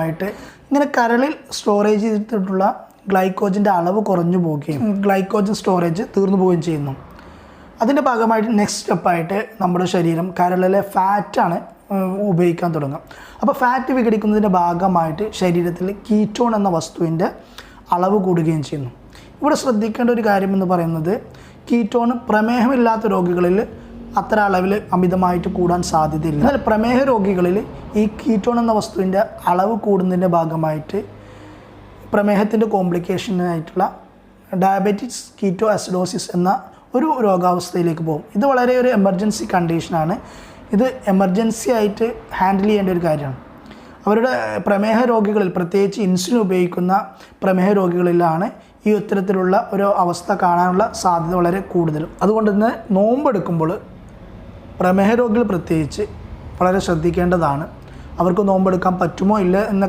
ആയിട്ട് ഇങ്ങനെ കരളിൽ സ്റ്റോറേജ് ചെയ്തിട്ടുള്ള ഗ്ലൈക്കോജൻ്റെ അളവ് കുറഞ്ഞു പോവുകയും ഗ്ലൈക്കോജൻ സ്റ്റോറേജ് തീർന്നു പോവുകയും ചെയ്യുന്നു. അതിൻ്റെ ഭാഗമായിട്ട് നെക്സ്റ്റ് സ്റ്റെപ്പായിട്ട് നമ്മുടെ ശരീരം കരളിലെ ഫാറ്റാണ് ഉപയോഗിക്കാൻ തുടങ്ങും. അപ്പോൾ ഫാറ്റ് വിഘടിക്കുന്നതിൻ്റെ ഭാഗമായിട്ട് ശരീരത്തിൽ കീറ്റോൺ എന്ന വസ്തുവിൻ്റെ അളവ് കൂടുകയും ചെയ്യുന്നു. ഇവിടെ ശ്രദ്ധിക്കേണ്ട ഒരു കാര്യം എന്ന് പറയുന്നത് കീറ്റോൺ പ്രമേഹമില്ലാത്ത രോഗികളിൽ അത്ര അളവിൽ അമിതമായിട്ട് കൂടാൻ സാധ്യതയില്ല. എന്നാൽ പ്രമേഹ രോഗികളിൽ ഈ കീറ്റോൺ എന്ന വസ്തുവിൻ്റെ അളവ് കൂടുന്നതിൻ്റെ ഭാഗമായിട്ട് പ്രമേഹത്തിൻ്റെ കോംപ്ലിക്കേഷനായിട്ടുള്ള ഡയബറ്റിക്സ് കീറ്റോ അസിഡോസിസ് എന്ന ഒരു രോഗാവസ്ഥയിലേക്ക് പോകും. ഇത് വളരെ ഒരു എമർജൻസി കണ്ടീഷനാണ്. ഇത് എമർജൻസി ആയിട്ട് ഹാൻഡിൽ ചെയ്യേണ്ട ഒരു കാര്യമാണ്. അവരുടെ പ്രമേഹ രോഗികളിൽ പ്രത്യേകിച്ച് ഇൻസുലിൻ ഉപയോഗിക്കുന്ന പ്രമേഹ രോഗികളിലാണ് ഈ ഇത്തരത്തിലുള്ള ഒരു അവസ്ഥ കാണാനുള്ള സാധ്യത വളരെ കൂടുതലും. അതുകൊണ്ട് തന്നെ നോമ്പെടുക്കുമ്പോൾ പ്രമേഹ രോഗികൾ പ്രത്യേകിച്ച് വളരെ ശ്രദ്ധിക്കേണ്ടതാണ്. അവർക്ക് നോമ്പെടുക്കാൻ പറ്റുമോ ഇല്ല എന്ന